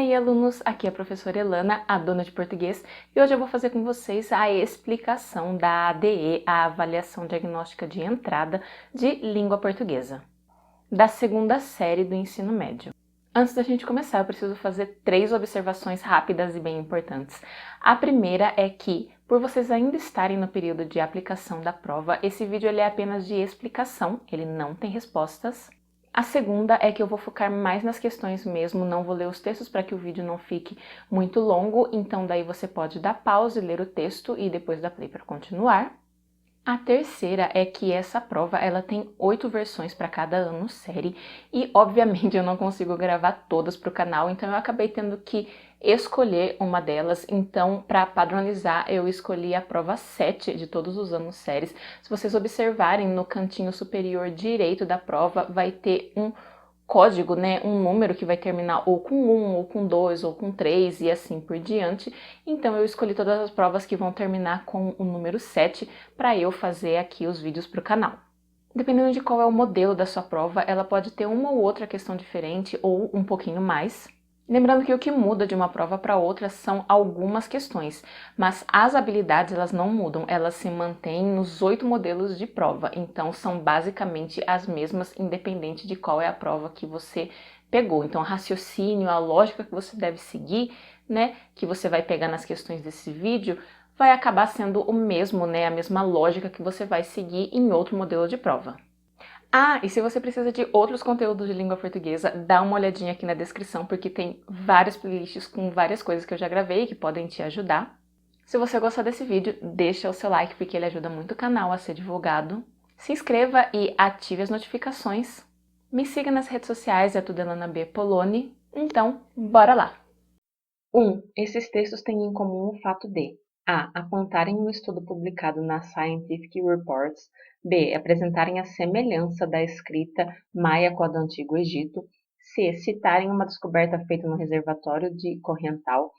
aí, alunos, aqui é a professora Elana, a dona de português, e hoje eu vou fazer com vocês a explicação da ADE, a Avaliação Diagnóstica de Entrada de Língua Portuguesa, da segunda série do ensino médio. Antes da gente começar, eu preciso fazer 3 observações rápidas e bem importantes. A primeira é que, por vocês ainda estarem no período de aplicação da prova, esse vídeo ele é apenas de explicação, ele não tem respostas. A segunda é que eu vou focar mais nas questões mesmo, não vou ler os textos para que o vídeo não fique muito longo, então daí você pode dar pause, ler o texto e depois dar play para continuar. A terceira é que essa prova ela tem 8 versões para cada ano série e obviamente eu não consigo gravar todas para o canal, então eu acabei tendo que escolher uma delas. Então, para padronizar, eu escolhi a prova 7 de todos os anos séries. Se vocês observarem no cantinho superior direito da prova, vai ter um código, né, um número que vai terminar ou com 1, ou com 2, ou com 3 e assim por diante. Então eu escolhi todas as provas que vão terminar com o número 7 para eu fazer aqui os vídeos para o canal. Dependendo de qual é o modelo da sua prova, ela pode ter uma ou outra questão diferente ou um pouquinho mais. Lembrando que o que muda de uma prova para outra são algumas questões, mas as habilidades elas não mudam, elas se mantêm nos 8 modelos de prova, então são basicamente as mesmas, independente de qual é a prova que você pegou. Então, o raciocínio, a lógica que você deve seguir, né, que você vai pegar nas questões desse vídeo, vai acabar sendo o mesmo, né, a mesma lógica que você vai seguir em outro modelo de prova. Ah, e se você precisa de outros conteúdos de língua portuguesa, dá uma olhadinha aqui na descrição, porque tem várias playlists com várias coisas que eu já gravei que podem te ajudar. Se você gostou desse vídeo, deixa o seu like, porque ele ajuda muito o canal a ser divulgado. Se inscreva e ative as notificações. Me siga nas redes sociais, é tudo Elana B. Poloni. Então, bora lá! 1. Esses textos têm em comum o fato de a. Apontarem um estudo publicado na Scientific Reports. B. Apresentarem a semelhança da escrita maia com a do Antigo Egito. C. Citarem uma descoberta feita no reservatório de Corrental.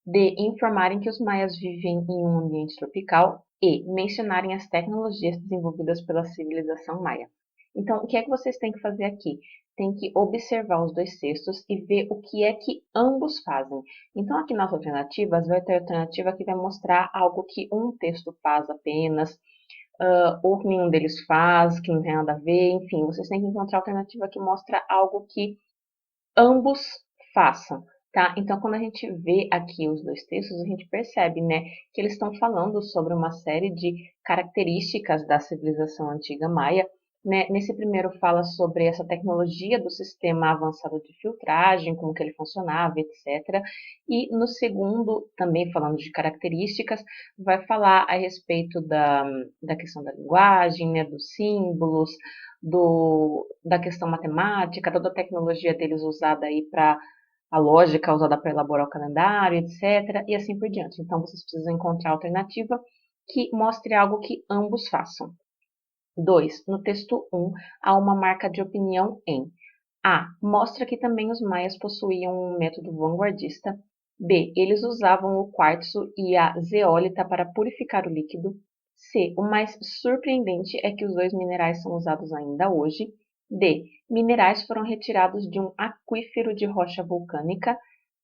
D. Informarem que os maias vivem em um ambiente tropical. E. Mencionarem as tecnologias desenvolvidas pela civilização maia. Então, o que é que vocês têm que fazer aqui? Tem que observar os 2 textos e ver o que é que ambos fazem. Então, aqui nas alternativas, vai ter alternativa que vai mostrar algo que um texto faz apenas, ou que nenhum deles faz, que não tem nada a ver, enfim, vocês têm que encontrar a alternativa que mostra algo que ambos façam. Tá? Então, quando a gente vê aqui os 2 textos, a gente percebe, né, que eles estão falando sobre uma série de características da civilização antiga maia. Né? Nesse primeiro fala sobre essa tecnologia do sistema avançado de filtragem, como que ele funcionava, etc. E no segundo, também falando de características, vai falar a respeito da questão da linguagem, né, dos símbolos, da questão matemática, toda a tecnologia deles usada aí para a lógica usada para elaborar o calendário, etc. E assim por diante. Então, vocês precisam encontrar a alternativa que mostre algo que ambos façam. 2. No texto 1, há uma marca de opinião em A. Mostra que também os maias possuíam um método vanguardista. B. Eles usavam o quartzo e a zeólita para purificar o líquido. C. O mais surpreendente é que os 2 minerais são usados ainda hoje. D. Minerais foram retirados de um aquífero de rocha vulcânica.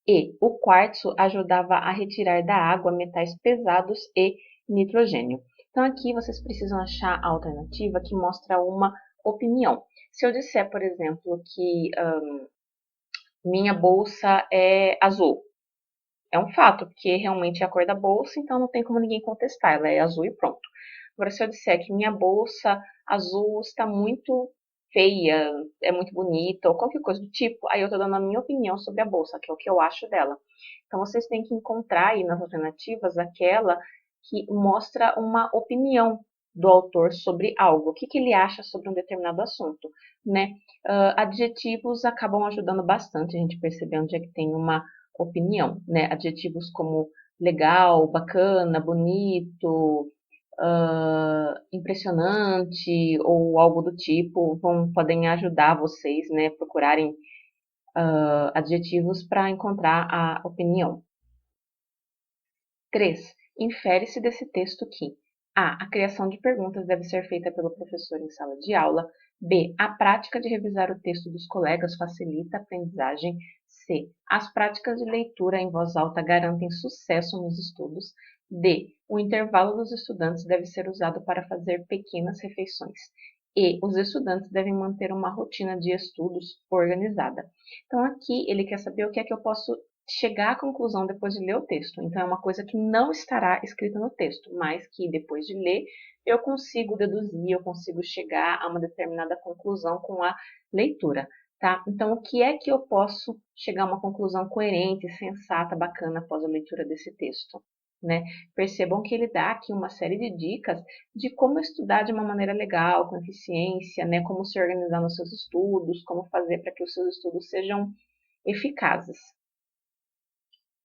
E. O quartzo ajudava a retirar da água metais pesados e nitrogênio. Então, aqui vocês precisam achar a alternativa que mostra uma opinião. Se eu disser, por exemplo, que minha bolsa é azul, é um fato, porque realmente é a cor da bolsa, então não tem como ninguém contestar, ela é azul e pronto. Agora, se eu disser que minha bolsa azul está muito feia, é muito bonita, ou qualquer coisa do tipo, aí eu estou dando a minha opinião sobre a bolsa, que é o que eu acho dela. Então, vocês têm que encontrar aí nas alternativas aquela que mostra uma opinião do autor sobre algo, o que ele acha sobre um determinado assunto, né? Adjetivos acabam ajudando bastante a gente perceber onde é que tem uma opinião, né? Adjetivos como legal, bacana, bonito, impressionante ou algo do tipo podem ajudar vocês, né, procurarem adjetivos para encontrar a opinião. 3. Infere-se desse texto que a criação de perguntas deve ser feita pelo professor em sala de aula. B. A prática de revisar o texto dos colegas facilita a aprendizagem. C. As práticas de leitura em voz alta garantem sucesso nos estudos. D. O intervalo dos estudantes deve ser usado para fazer pequenas refeições. E. Os estudantes devem manter uma rotina de estudos organizada. Então, aqui ele quer saber o que é que eu posso chegar à conclusão depois de ler o texto. Então, é uma coisa que não estará escrita no texto, mas que depois de ler eu consigo deduzir, eu consigo chegar a uma determinada conclusão com a leitura. Tá? Então, o que é que eu posso chegar a uma conclusão coerente, sensata, bacana após a leitura desse texto? Né? Percebam que ele dá aqui uma série de dicas de como estudar de uma maneira legal, com eficiência, né? Como se organizar nos seus estudos, como fazer para que os seus estudos sejam eficazes.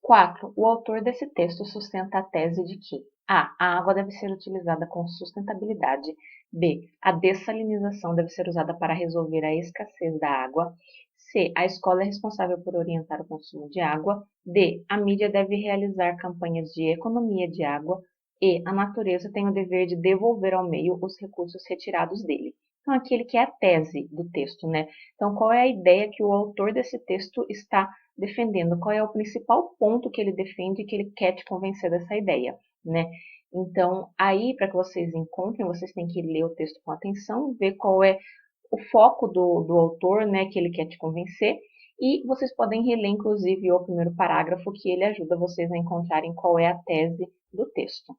4. O autor desse texto sustenta a tese de que a água deve ser utilizada com sustentabilidade. B. A dessalinização deve ser usada para resolver a escassez da água. C. A escola é responsável por orientar o consumo de água. D. A mídia deve realizar campanhas de economia de água. E. A natureza tem o dever de devolver ao meio os recursos retirados dele. Então, aqui ele quer a tese do texto, né? Então, qual é a ideia que o autor desse texto está defendendo? Qual é o principal ponto que ele defende e que ele quer te convencer dessa ideia, né? Então, aí, para que vocês encontrem, vocês têm que ler o texto com atenção, ver qual é o foco do autor, né, que ele quer te convencer, e vocês podem reler, inclusive, o primeiro parágrafo, que ele ajuda vocês a encontrarem qual é a tese do texto.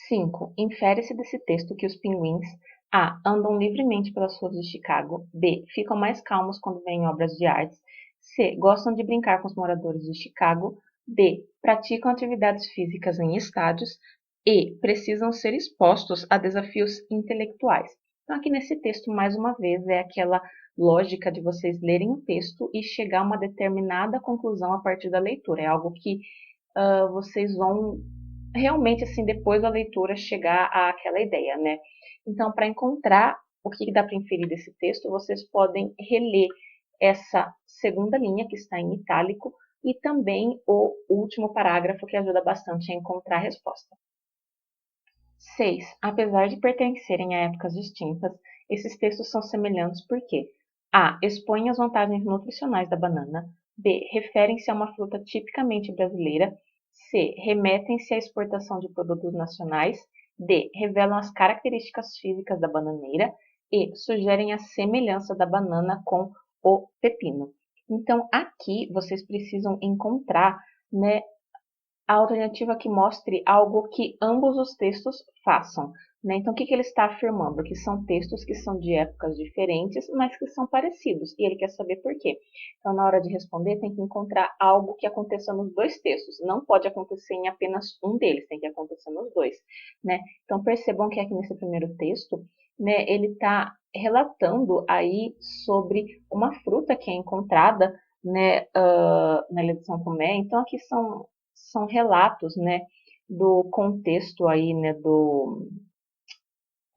5. Infere-se desse texto que os pinguins a. Andam livremente pelas ruas de Chicago. B. Ficam mais calmos quando veem obras de artes. C. Gostam de brincar com os moradores de Chicago. D. Praticam atividades físicas em estádios. E. Precisam ser expostos a desafios intelectuais. Então, aqui nesse texto, mais uma vez, é aquela lógica de vocês lerem o texto e chegar a uma determinada conclusão a partir da leitura. É algo que vocês vão realmente, assim, depois da leitura, chegar àquela ideia, né? Então, para encontrar o que dá para inferir desse texto, vocês podem reler essa segunda linha, que está em itálico, e também o último parágrafo, que ajuda bastante a encontrar a resposta. 6. Apesar de pertencerem a épocas distintas, esses textos são semelhantes porque a. Expõem as vantagens nutricionais da banana. B. Referem-se a uma fruta tipicamente brasileira. C. Remetem-se à exportação de produtos nacionais. D. Revelam as características físicas da bananeira. E. Sugerem a semelhança da banana com o pepino. Então, aqui vocês precisam encontrar, né, a alternativa que mostre algo que ambos os textos façam. Né? Então, o que ele está afirmando? Que são textos que são de épocas diferentes, mas que são parecidos. E ele quer saber por quê. Então, na hora de responder, tem que encontrar algo que aconteça nos dois textos. Não pode acontecer em apenas um deles, tem que acontecer nos dois. Né? Então, percebam que aqui nesse primeiro texto, né, ele está relatando aí sobre uma fruta que é encontrada, né, na Ilha de São Tomé. Então, aqui são relatos, né, do contexto aí, né, do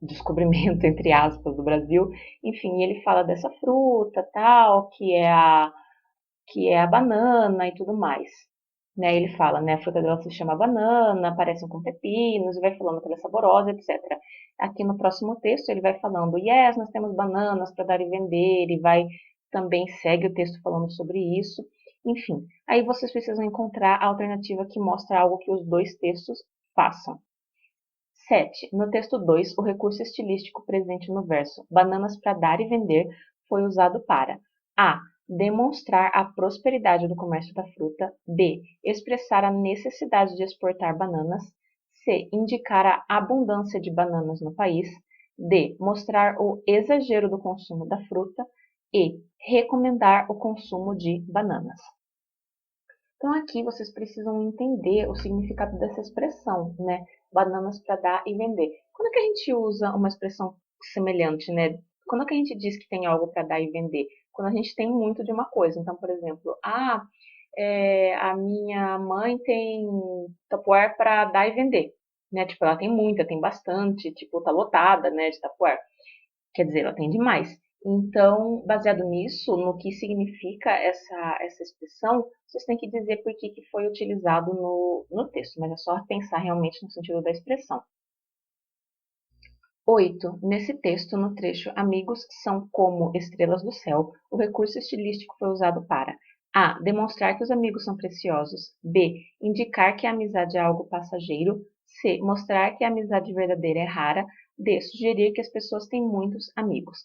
descobrimento, entre aspas, do Brasil. Enfim, ele fala dessa fruta, tal, que é a banana e tudo mais. Né, ele fala, né, a fruta dela se chama banana, parecem com pepinos, e vai falando que ela é saborosa, etc. Aqui no próximo texto ele vai falando, yes, nós temos bananas para dar e vender, e vai também segue o texto falando sobre isso. Enfim, aí vocês precisam encontrar a alternativa que mostra algo que os dois textos façam. 7. No texto 2, o recurso estilístico presente no verso bananas para dar e vender foi usado para a. Demonstrar a prosperidade do comércio da fruta. B. Expressar a necessidade de exportar bananas. C. Indicar a abundância de bananas no país. D. Mostrar o exagero do consumo da fruta. E. Recomendar o consumo de bananas. Então, aqui vocês precisam entender o significado dessa expressão, né? Bananas para dar e vender. Quando é que a gente usa uma expressão semelhante, né? Quando é que a gente diz que tem algo para dar e vender? Quando a gente tem muito de uma coisa. Então, por exemplo, a minha mãe tem Tupperware para dar e vender, né? Tipo, ela tem muita, tem bastante, tipo, tá lotada, né, de Tupperware. Quer dizer, ela tem demais. Então, baseado nisso, no que significa essa expressão, vocês têm que dizer por que foi utilizado no texto, mas é só pensar realmente no sentido da expressão. 8. Nesse texto, no trecho Amigos são como estrelas do céu, o recurso estilístico foi usado para A. Demonstrar que os amigos são preciosos. B. Indicar que a amizade é algo passageiro. C. Mostrar que a amizade verdadeira é rara. D. Sugerir que as pessoas têm muitos amigos.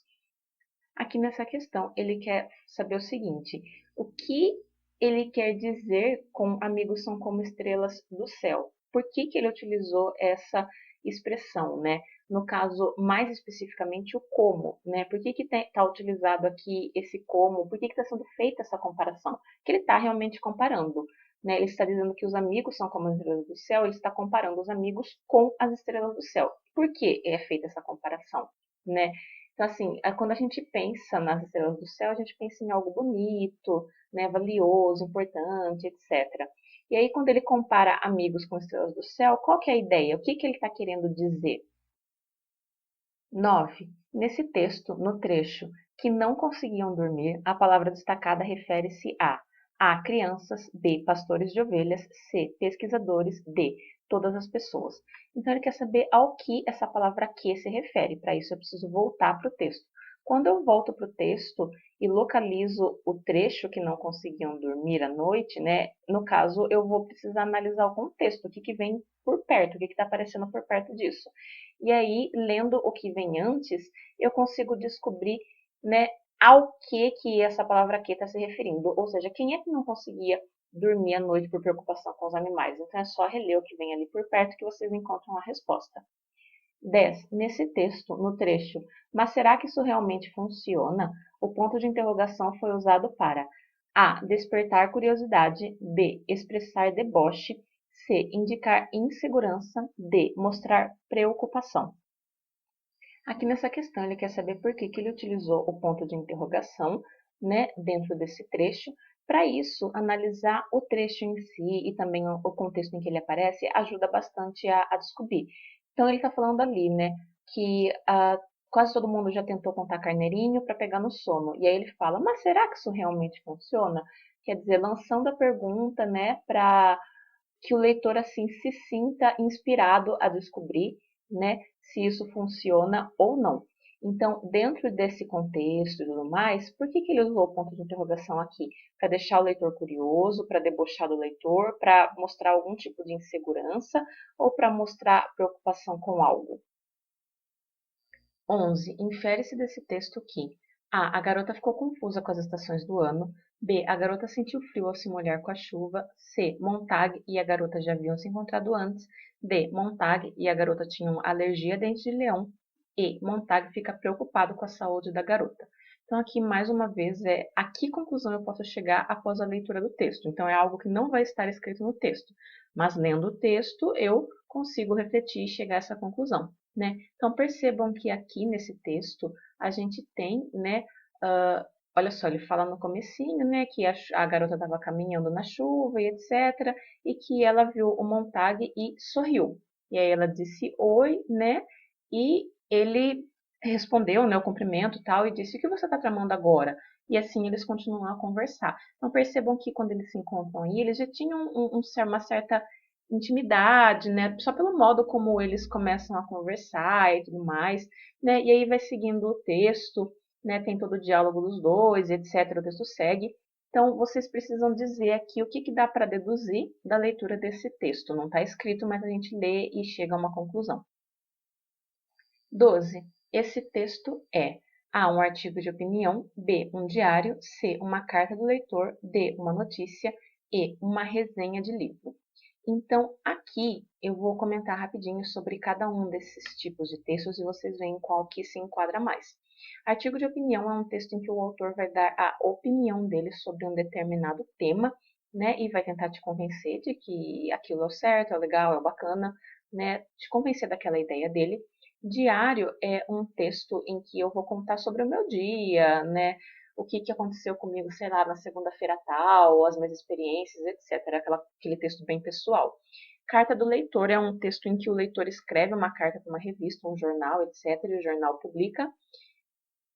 Aqui nessa questão, ele quer saber o seguinte: o que ele quer dizer com amigos são como estrelas do céu? Por que que ele utilizou essa expressão, né? No caso, mais especificamente, o como, né? Por que que está utilizado aqui esse como? Por que que está sendo feita essa comparação? Que ele está realmente comparando, né? Ele está dizendo que os amigos são como as estrelas do céu, ele está comparando os amigos com as estrelas do céu. Por que é feita essa comparação, né? Então, assim, quando a gente pensa nas estrelas do céu, a gente pensa em algo bonito, né, valioso, importante, etc. E aí, quando ele compara amigos com estrelas do céu, qual que é a ideia? O que que ele está querendo dizer? 9. Nesse texto, no trecho que não conseguiam dormir, a palavra destacada refere-se a. Crianças. B. Pastores de ovelhas. C. Pesquisadores. D. Todas as pessoas. Então, ele quer saber ao que essa palavra que se refere. Para isso, eu preciso voltar para o texto. Quando eu volto para o texto e localizo o trecho que não conseguiam dormir à noite, né? No caso, eu vou precisar analisar o contexto, o que, que vem por perto, o que está aparecendo por perto disso. E aí, lendo o que vem antes, eu consigo descobrir, né, ao que essa palavra que está se referindo. Ou seja, quem é que não conseguia dormir à noite por preocupação com os animais? Então, é só reler o que vem ali por perto que vocês encontram a resposta. 10. Nesse texto, no trecho, mas será que isso realmente funciona? O ponto de interrogação foi usado para A. Despertar curiosidade. B. Expressar deboche. C. Indicar insegurança. D. Mostrar preocupação. Aqui nessa questão, ele quer saber por que ele utilizou o ponto de interrogação, né, dentro desse trecho. Para isso, analisar o trecho em si e também o contexto em que ele aparece ajuda bastante a descobrir. Então, ele está falando ali, né, que quase todo mundo já tentou contar carneirinho para pegar no sono. E aí ele fala, mas será que isso realmente funciona? Quer dizer, lançando a pergunta, né, para que o leitor assim se sinta inspirado a descobrir, né, se isso funciona ou não. Então, dentro desse contexto e tudo mais, por que ele usou o ponto de interrogação aqui? Para deixar o leitor curioso, para debochar do leitor, para mostrar algum tipo de insegurança ou para mostrar preocupação com algo? 11. Infere-se desse texto que A. A garota ficou confusa com as estações do ano. B. A garota sentiu frio ao se molhar com a chuva. C. Montag e a garota já haviam se encontrado antes. D. Montag e a garota tinham alergia a dente de leão. E. Montag fica preocupado com a saúde da garota. Então, aqui, mais uma vez, a que conclusão eu posso chegar após a leitura do texto. Então, é algo que não vai estar escrito no texto. Mas, lendo o texto, eu consigo refletir e chegar a essa conclusão, né? Então, percebam que aqui nesse texto a gente tem, né, olha só, ele fala no comecinho, né, que a garota estava caminhando na chuva e etc, e que ela viu o Montag e sorriu. E aí ela disse oi, né, e ele respondeu, né, o cumprimento e tal, e disse, o que você está tramando agora? E assim eles continuam a conversar. Então percebam que quando eles se encontram aí, eles já tinham uma certa intimidade, né? Só pelo modo como eles começam a conversar e tudo mais, né? E aí vai seguindo o texto, né? Tem todo o diálogo dos dois, etc. O texto segue. Então, vocês precisam dizer aqui o que, que dá para deduzir da leitura desse texto. Não está escrito, mas a gente lê e chega a uma conclusão. 12. Esse texto é A. Um artigo de opinião. B. Um diário. C. Uma carta do leitor. D. Uma notícia. E. Uma resenha de livro. Então, aqui eu vou comentar rapidinho sobre cada um desses tipos de textos e vocês veem qual que se enquadra mais. Artigo de opinião é um texto em que o autor vai dar a opinião dele sobre um determinado tema, né, e vai tentar te convencer de que aquilo é o certo, é o legal, é o bacana, né, te convencer daquela ideia dele. Diário é um texto em que eu vou contar sobre o meu dia, né, o que, que aconteceu comigo, sei lá, na segunda-feira tal, as minhas experiências, etc. Aquele texto bem pessoal. Carta do leitor é um texto em que o leitor escreve uma carta para uma revista, um jornal, etc. E o jornal publica.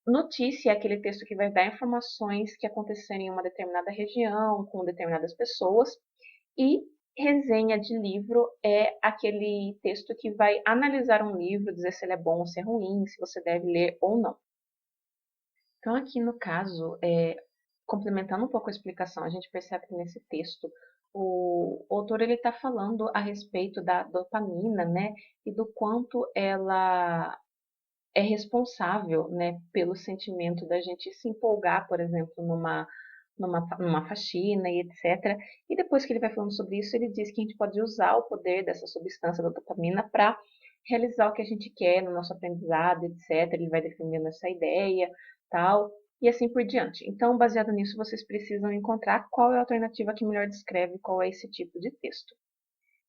Notícia é aquele texto que vai dar informações que aconteceram em uma determinada região, com determinadas pessoas. E resenha de livro é aquele texto que vai analisar um livro, dizer se ele é bom ou se é ruim, se você deve ler ou não. Então, aqui no caso, complementando um pouco a explicação, a gente percebe que nesse texto o autor ele está falando a respeito da dopamina, né, e do quanto ela é responsável, né, pelo sentimento da gente se empolgar, por exemplo, numa faxina e etc. E depois que ele vai falando sobre isso, ele diz que a gente pode usar o poder dessa substância da dopamina para realizar o que a gente quer no nosso aprendizado, etc. Ele vai defendendo essa ideia, tal, e assim por diante. Então, baseado nisso, vocês precisam encontrar qual é a alternativa que melhor descreve qual é esse tipo de texto.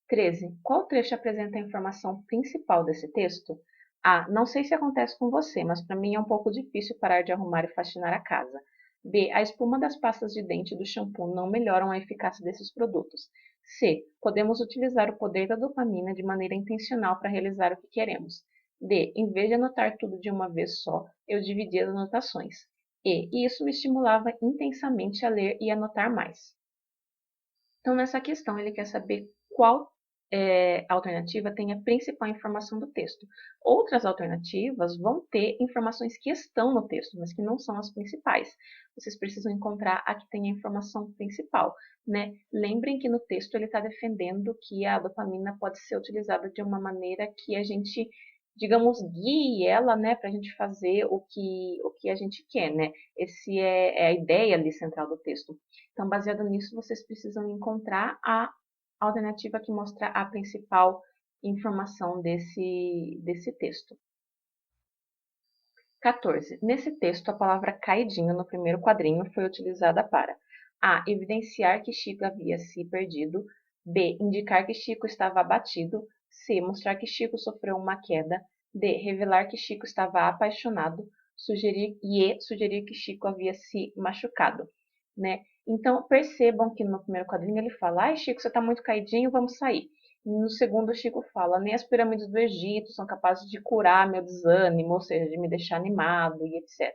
13. Qual trecho apresenta a informação principal desse texto? A. Não sei se acontece com você, mas para mim é um pouco difícil parar de arrumar e faxinar a casa. B. A espuma das pastas de dente e do shampoo não melhoram a eficácia desses produtos. C. Podemos utilizar o poder da dopamina de maneira intencional para realizar o que queremos. D. Em vez de anotar tudo de uma vez só, eu dividia as anotações. E isso me estimulava intensamente a ler e anotar mais. Então, nessa questão, ele quer saber qual alternativa tem a principal informação do texto. Outras alternativas vão ter informações que estão no texto, mas que não são as principais. Vocês precisam encontrar a que tem a informação principal, né? Lembrem que no texto ele está defendendo que a dopamina pode ser utilizada de uma maneira que a gente, digamos, guie ela, né, para a gente fazer o que a gente quer, né? Essa é a ideia ali central do texto. Então, baseado nisso, vocês precisam encontrar a alternativa que mostra a principal informação desse texto. 14. Nesse texto, a palavra caidinho no primeiro quadrinho foi utilizada para A. Evidenciar que Chico havia se perdido. B. Indicar que Chico estava abatido. C. Mostrar que Chico sofreu uma queda. D. Revelar que Chico estava apaixonado. Sugerir que Chico havia se machucado, né? Então, percebam que no primeiro quadrinho ele fala: ai, Chico, você está muito caidinho, vamos sair. No segundo, o Chico fala: nem as pirâmides do Egito são capazes de curar meu desânimo, ou seja, de me deixar animado e etc.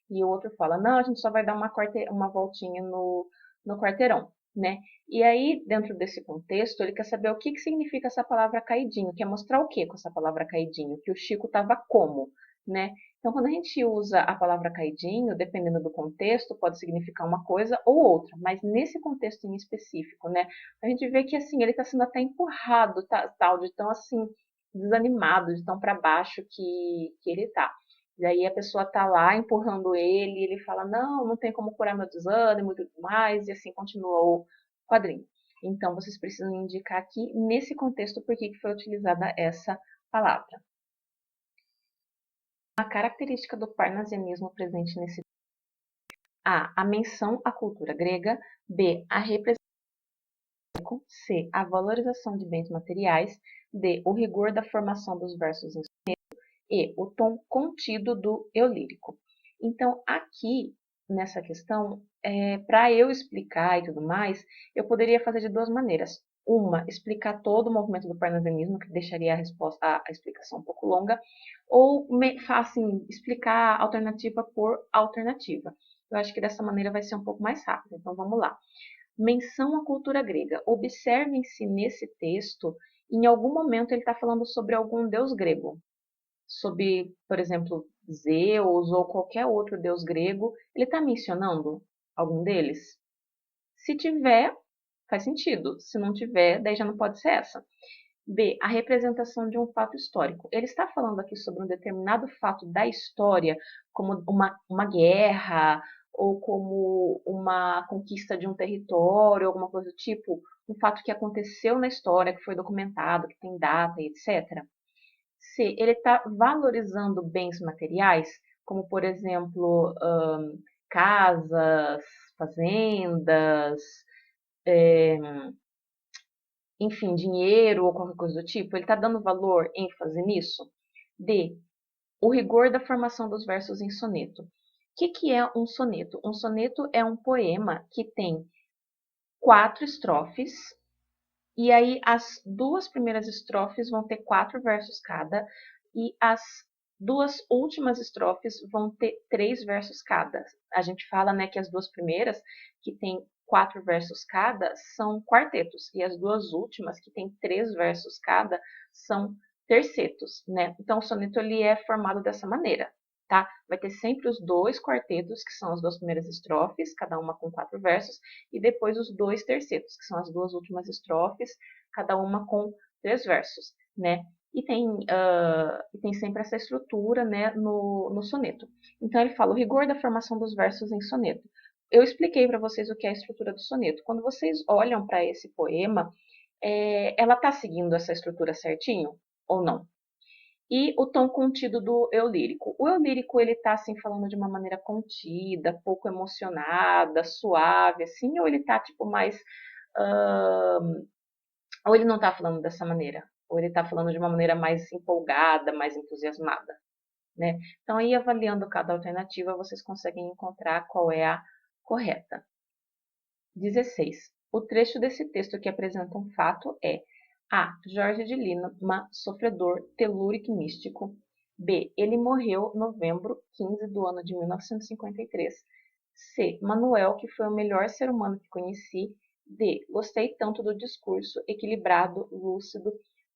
E o outro fala: não, a gente só vai dar uma voltinha no quarteirão, né? E aí, dentro desse contexto, ele quer saber o que significa essa palavra caidinho, quer mostrar o que com essa palavra caidinho? Que o Chico estava como, né? Então, quando a gente usa a palavra caidinho, dependendo do contexto, pode significar uma coisa ou outra, mas nesse contexto em específico, né, a gente vê que assim ele está sendo até empurrado, tal, de tão assim desanimado, de tão para baixo que ele está. E aí a pessoa está lá empurrando ele, e ele fala: não, não tem como curar meu desânimo e tudo mais, e assim continua o quadrinho. Então, vocês precisam indicar aqui, nesse contexto, por que foi utilizada essa palavra. A característica do parnasianismo presente nesse A menção à cultura grega. B. A representação. C. A valorização de bens materiais. D. O rigor da formação dos versos em soneto. E. O tom contido do eu lírico. Então, aqui, nessa questão, para eu explicar e tudo mais, eu poderia fazer de duas maneiras. Uma, explicar todo o movimento do parnasianismo, que deixaria a explicação um pouco longa, ou assim, explicar alternativa por alternativa. Eu acho que dessa maneira vai ser um pouco mais rápido. Então, vamos lá. Menção à cultura grega. Observem-se nesse texto, em algum momento ele está falando sobre algum deus grego. Sobre, por exemplo, Zeus ou qualquer outro deus grego. Ele está mencionando algum deles? Se tiver, faz sentido. Se não tiver, daí já não pode ser essa. B. A representação de um fato histórico. Ele está falando aqui sobre um determinado fato da história, como uma guerra, ou como uma conquista de um território, alguma coisa do tipo, um fato que aconteceu na história, que foi documentado, que tem data e etc. C. Ele está valorizando bens materiais, como, por exemplo, casas, fazendas, enfim, dinheiro ou qualquer coisa do tipo, ele está dando valor, ênfase nisso? D. O rigor da formação dos versos em soneto. O que é um soneto? Um soneto é um poema que tem 4 estrofes, e aí as 2 primeiras estrofes vão ter 4 versos cada, e as 2 últimas estrofes vão ter 3 versos cada. A gente fala, né, que as 2 primeiras, que tem 4 versos cada são quartetos, e as duas últimas, que tem 3 versos cada, são tercetos, né? Então, o soneto ele é formado dessa maneira, tá? Vai ter sempre os 2 quartetos, que são as 2 primeiras estrofes, cada uma com 4 versos, e depois os 2 tercetos, que são as 2 últimas estrofes, cada uma com 3 versos, né? E tem sempre essa estrutura, né, no soneto. Então, ele fala o rigor da formação dos versos em soneto. Eu expliquei para vocês o que é a estrutura do soneto. Quando vocês olham para esse poema, ela está seguindo essa estrutura certinho ou não? E o tom contido do eu lírico. O eu lírico, ele está assim, falando de uma maneira contida, pouco emocionada, suave, assim, ou ele está tipo mais... ou ele não está falando dessa maneira? Ou ele está falando de uma maneira mais empolgada, mais entusiasmada, né? Então, aí, avaliando cada alternativa, vocês conseguem encontrar qual é a correta. 16. O trecho desse texto que apresenta um fato é: A. Jorge de Lima, sofredor, telúrico e místico. B. Ele morreu novembro 15 do ano de 1953. C. Manuel, que foi o melhor ser humano que conheci. D. Gostei tanto do discurso, equilibrado, lúcido,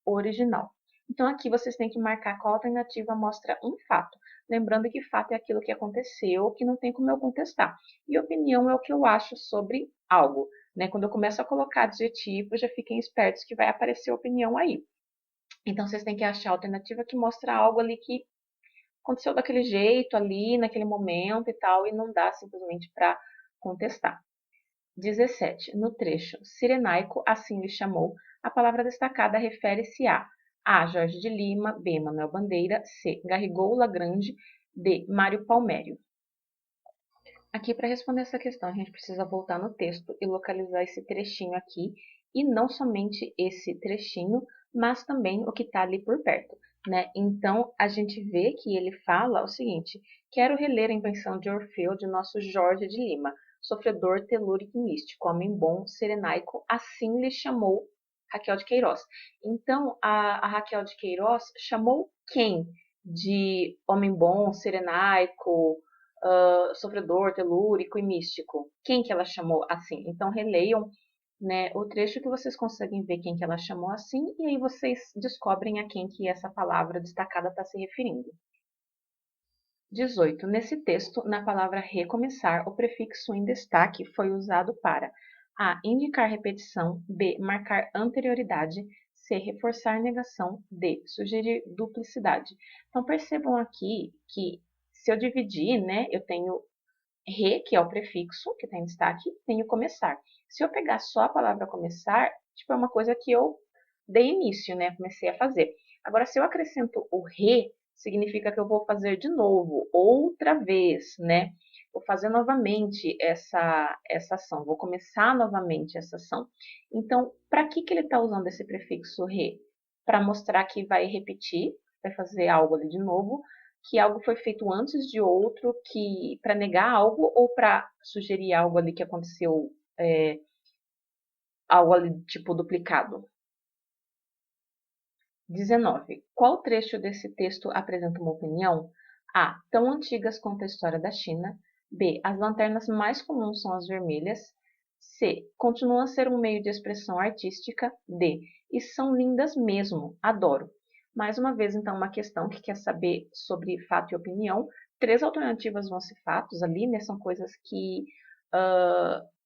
original. Então, aqui vocês têm que marcar qual alternativa mostra um fato. Lembrando que fato é aquilo que aconteceu, que não tem como eu contestar. E opinião é o que eu acho sobre algo, né? Quando eu começo a colocar adjetivo, já fiquem espertos que vai aparecer opinião aí. Então, vocês têm que achar a alternativa que mostra algo ali que aconteceu daquele jeito ali, naquele momento e tal, e não dá simplesmente para contestar. 17. No trecho Cirenaico, assim lhe chamou, a palavra destacada refere-se a. Jorge de Lima, B. Manuel Bandeira, C. Garrigou Lagrange, D. Mário Palmério. Aqui, para responder essa questão, a gente precisa voltar no texto e localizar esse trechinho aqui, e não somente esse trechinho, mas também o que está ali por perto, né? Então, a gente vê que ele fala o seguinte: quero reler a invenção de Orfeu de nosso Jorge de Lima, sofredor, telúrico e místico, homem bom, serenaico, assim lhe chamou Raquel de Queiroz. Então, a Raquel de Queiroz chamou quem de homem bom, serenaico, sofredor, telúrico e místico? Quem que ela chamou assim? Então, releiam, né, o trecho que vocês conseguem ver quem que ela chamou assim, e aí vocês descobrem a quem que essa palavra destacada está se referindo. 18. Nesse texto, na palavra recomeçar, o prefixo em destaque foi usado para A. Indicar repetição, B. Marcar anterioridade, C. Reforçar negação, D. Sugerir duplicidade. Então, percebam aqui que se eu dividir, né, eu tenho re, que é o prefixo, que tem destaque, tenho começar. Se eu pegar só a palavra começar, tipo, é uma coisa que eu dei início, né, comecei a fazer. Agora, se eu acrescento o re, significa que eu vou fazer de novo, outra vez, né? Vou fazer novamente essa ação, vou começar novamente essa ação. Então, para que ele está usando esse prefixo re? Para mostrar que vai repetir, vai fazer algo ali de novo, que algo foi feito antes de outro, que para negar algo ou para sugerir algo ali que aconteceu, algo ali tipo duplicado. 19. Qual trecho desse texto apresenta uma opinião? A. Tão antigas quanto a história da China. B. As lanternas mais comuns são as vermelhas. C. Continuam a ser um meio de expressão artística. D. E são lindas mesmo. Adoro. Mais uma vez, então, uma questão que quer saber sobre fato e opinião. 3 alternativas vão ser fatos ali, né? São coisas que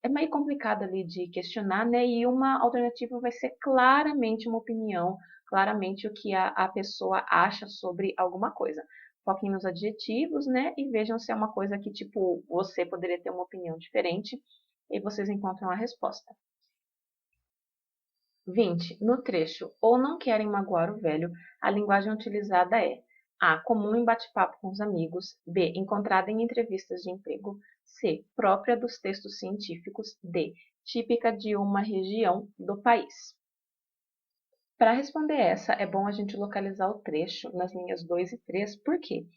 é meio complicado ali de questionar, né? E uma alternativa vai ser claramente uma opinião, claramente o que a pessoa acha sobre alguma coisa. Foquem nos adjetivos, né? E vejam se é uma coisa que, tipo, você poderia ter uma opinião diferente e vocês encontram a resposta. 20. No trecho Ou não querem magoar o velho, a linguagem utilizada é A. Comum em bate-papo com os amigos. B. Encontrada em entrevistas de emprego. C. Própria dos textos científicos. D. Típica de uma região do país. Para responder essa, é bom a gente localizar o trecho nas linhas 2 e 3. Por quê?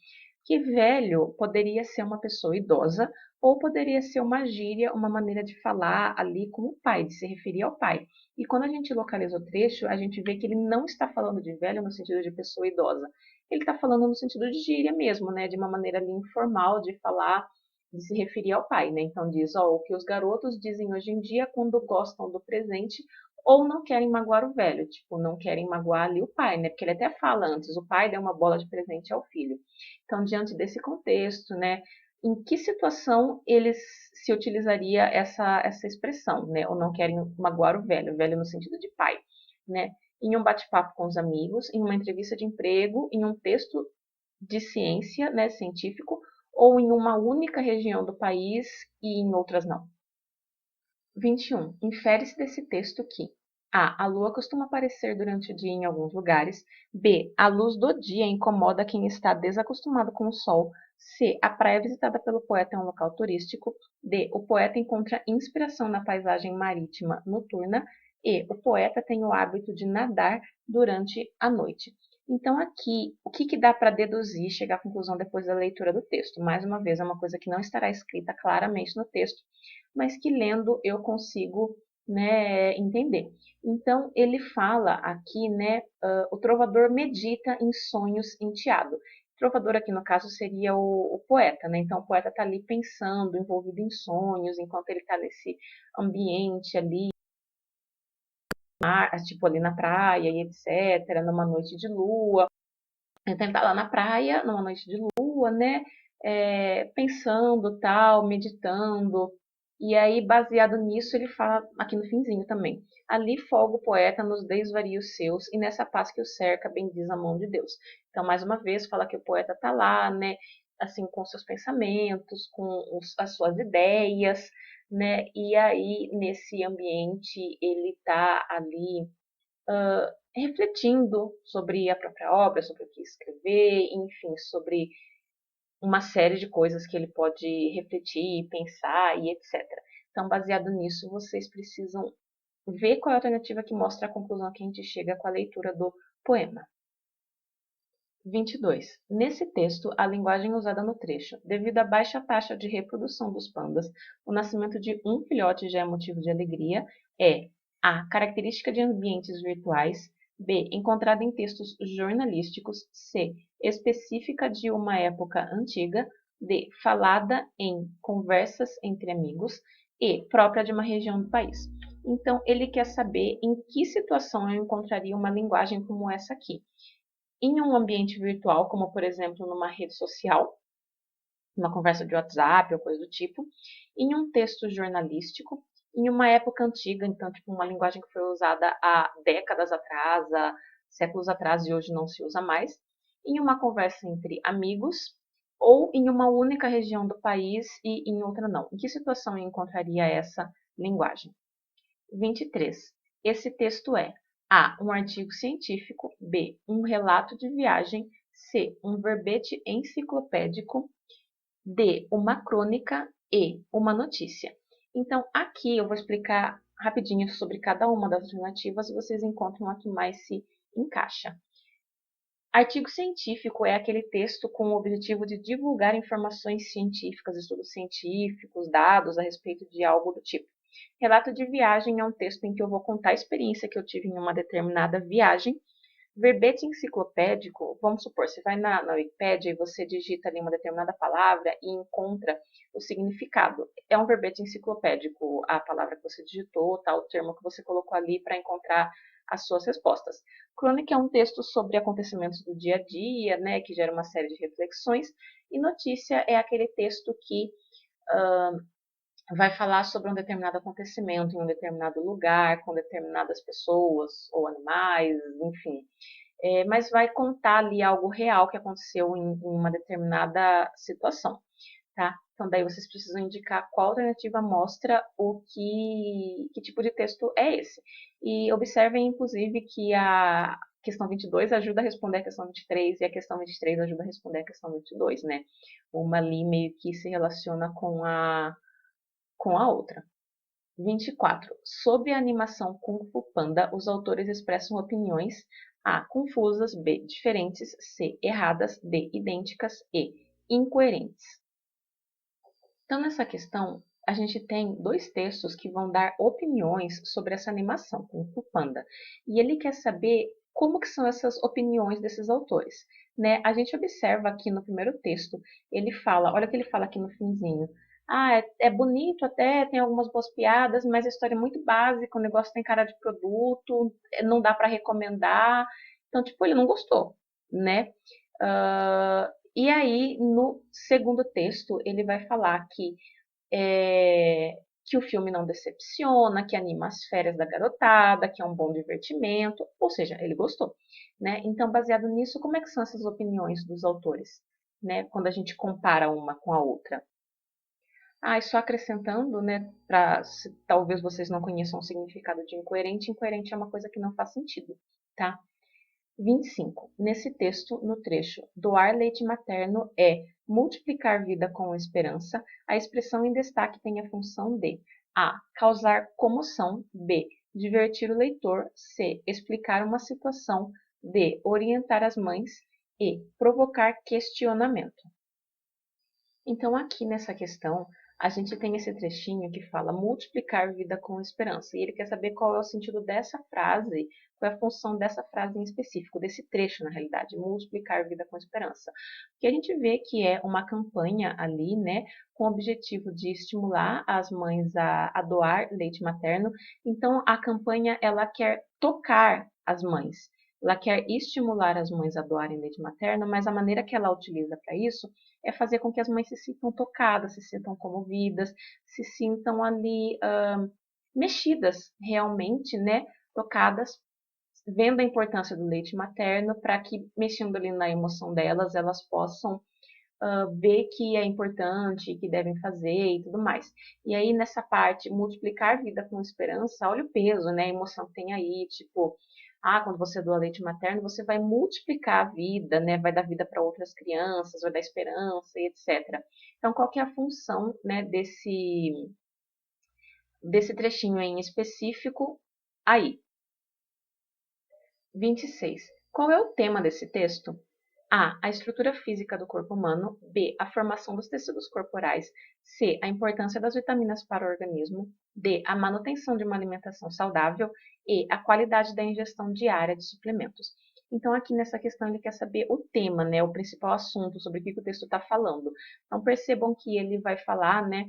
Que velho poderia ser uma pessoa idosa ou poderia ser uma gíria, uma maneira de falar ali como pai, de se referir ao pai. E quando a gente localiza o trecho, a gente vê que ele não está falando de velho no sentido de pessoa idosa. Ele está falando no sentido de gíria mesmo, né? De uma maneira ali informal de falar de se referir ao pai, né? Então diz, ó, o que os garotos dizem hoje em dia quando gostam do presente ou não querem magoar o velho, tipo, não querem magoar ali o pai, né? Porque ele até fala antes, o pai deu uma bola de presente ao filho. Então, diante desse contexto, né, em que situação eles se utilizaria essa expressão, né? Ou não querem magoar o velho no sentido de pai, né? Em um bate-papo com os amigos, em uma entrevista de emprego, em um texto de ciência, né, científico, ou em uma única região do país e em outras não. 21. Infere-se desse texto que a lua costuma aparecer durante o dia em alguns lugares. B. A luz do dia incomoda quem está desacostumado com o sol. C. A praia visitada pelo poeta é um local turístico. D. O poeta encontra inspiração na paisagem marítima noturna. E. O poeta tem o hábito de nadar durante a noite. Então, aqui, o que dá para deduzir, chegar à conclusão depois da leitura do texto? Mais uma vez, é uma coisa que não estará escrita claramente no texto, mas que lendo eu consigo, né, entender. Então, ele fala aqui, né, o trovador medita em sonhos enteado. Trovador aqui no caso seria o poeta, né? Então o poeta está ali pensando, envolvido em sonhos, enquanto ele está nesse ambiente ali, tipo ali na praia e etc, numa noite de lua. Então ele está lá na praia, numa noite de lua, né? Pensando, tal, meditando. E aí, baseado nisso, ele fala aqui no finzinho também. Ali folga o poeta nos desvarios seus, e nessa paz que o cerca, bendiz a mão de Deus. Então, mais uma vez, fala que o poeta está lá, né? Assim, com seus pensamentos, com as suas ideias, né? E aí, nesse ambiente, ele está ali refletindo sobre a própria obra, sobre o que escrever, enfim, sobre uma série de coisas que ele pode refletir, pensar e etc. Então, baseado nisso, vocês precisam ver qual é a alternativa que mostra a conclusão que a gente chega com a leitura do poema. 22. Nesse texto, a linguagem usada no trecho, devido à baixa taxa de reprodução dos pandas, o nascimento de um filhote já é motivo de alegria, é a. Característica de ambientes virtuais, b. Encontrada em textos jornalísticos, c. Específica de uma época antiga, d. Falada em conversas entre amigos, e. Própria de uma região do país. Então, ele quer saber em que situação eu encontraria uma linguagem como essa aqui. Em um ambiente virtual, como por exemplo numa rede social, uma conversa de WhatsApp ou coisa do tipo, em um texto jornalístico, em uma época antiga, então tipo uma linguagem que foi usada há décadas atrás, há séculos atrás e hoje não se usa mais, em uma conversa entre amigos ou em uma única região do país e em outra não. Em que situação eu encontraria essa linguagem? 23. Esse texto é a. Um artigo científico, b. Um relato de viagem, c. Um verbete enciclopédico, d. Uma crônica e. Uma notícia. Então, aqui eu vou explicar rapidinho sobre cada uma das alternativas e vocês encontram a que mais se encaixa. Artigo científico é aquele texto com o objetivo de divulgar informações científicas, estudos científicos, dados a respeito de algo do tipo. Relato de viagem é um texto em que eu vou contar a experiência que eu tive em uma determinada viagem. Verbete enciclopédico, vamos supor, você vai na Wikipédia e você digita ali uma determinada palavra e encontra o significado. É um verbete enciclopédico a palavra que você digitou, tá, o termo que você colocou ali para encontrar as suas respostas. Crônica é um texto sobre acontecimentos do dia a dia, né, que gera uma série de reflexões. E notícia é aquele texto que vai falar sobre um determinado acontecimento em um determinado lugar, com determinadas pessoas ou animais, enfim. Mas vai contar ali algo real que aconteceu em uma determinada situação, tá? Então, daí vocês precisam indicar qual alternativa mostra que tipo de texto é esse. E observem, inclusive, que a questão 22 ajuda a responder a questão 23 e a questão 23 ajuda a responder a questão 22, né? Uma ali meio que se relaciona com a outra. 24. Sobre a animação Kung Fu Panda, os autores expressam opiniões A. Confusas, B. Diferentes, C. Erradas, D. Idênticas e incoerentes. Então, nessa questão, a gente tem dois textos que vão dar opiniões sobre essa animação, Kung Fu Panda. E ele quer saber como que são essas opiniões desses autores. Né? A gente observa aqui no primeiro texto, ele fala, olha o que ele fala aqui no finzinho, É bonito até, tem algumas boas piadas, mas a história é muito básica, o negócio tem cara de produto, não dá para recomendar. Então, tipo, ele não gostou, né? E aí, no segundo texto, ele vai falar que o filme não decepciona, que anima as férias da garotada, que é um bom divertimento, ou seja, ele gostou, né? Então, baseado nisso, como é que são essas opiniões dos autores, né? Quando a gente compara uma com a outra. E só acrescentando, né, talvez vocês não conheçam o significado de incoerente, incoerente é uma coisa que não faz sentido, tá? 25. Nesse texto, no trecho, doar leite materno é multiplicar vida com esperança, a expressão em destaque tem a função de a. Causar comoção, b. Divertir o leitor, c. Explicar uma situação, d. Orientar as mães e provocar questionamento. Então, aqui nessa questão, a gente tem esse trechinho que fala multiplicar vida com esperança. E ele quer saber qual é o sentido dessa frase, qual é a função dessa frase em específico, desse trecho, na realidade, multiplicar vida com esperança. Porque a gente vê que é uma campanha ali, né, com o objetivo de estimular as mães a doar leite materno. Então, a campanha, ela quer tocar as mães. Ela quer estimular as mães a doarem leite materno, mas a maneira que ela utiliza para isso é fazer com que as mães se sintam tocadas, se sintam comovidas, se sintam ali mexidas realmente, né? Tocadas, vendo a importância do leite materno, para que, mexendo ali na emoção delas, elas possam ver que é importante, que devem fazer e tudo mais. E aí, nessa parte, multiplicar vida com esperança, olha o peso, né? A emoção que tem aí, tipo, quando você doa leite materno, você vai multiplicar a vida, né? Vai dar vida para outras crianças, vai dar esperança e etc. Então, qual que é a função, né, desse trechinho em específico aí? 26. Qual é o tema desse texto? A. A estrutura física do corpo humano. B. A formação dos tecidos corporais. C. A importância das vitaminas para o organismo. D. A manutenção de uma alimentação saudável. E. A qualidade da ingestão diária de suplementos. Então, aqui nessa questão, ele quer saber o tema, né, o principal assunto, sobre o que o texto está falando. Então, percebam que ele vai falar, né,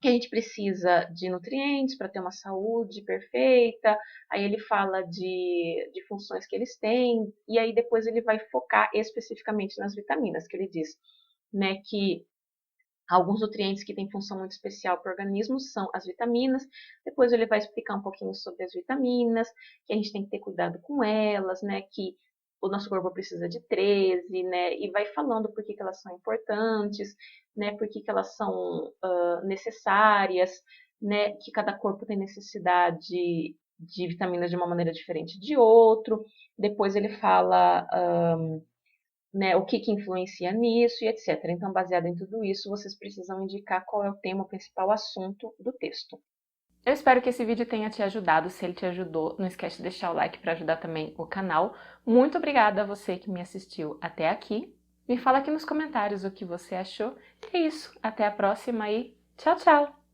que a gente precisa de nutrientes para ter uma saúde perfeita, aí ele fala de funções que eles têm, e aí depois ele vai focar especificamente nas vitaminas, que ele diz, né, que alguns nutrientes que têm função muito especial para o organismo são as vitaminas, depois ele vai explicar um pouquinho sobre as vitaminas, que a gente tem que ter cuidado com elas, né, que o nosso corpo precisa de 13, né, e vai falando por que elas são importantes, né, por que elas são necessárias, né, que cada corpo tem necessidade de vitaminas de uma maneira diferente de outro. Depois ele fala né, o que influencia nisso e etc. Então, baseado em tudo isso, vocês precisam indicar qual é o tema, o principal assunto do texto. Eu espero que esse vídeo tenha te ajudado. Se ele te ajudou, não esquece de deixar o like para ajudar também o canal. Muito obrigada a você que me assistiu até aqui. Me fala aqui nos comentários o que você achou. É isso, até a próxima e tchau, tchau!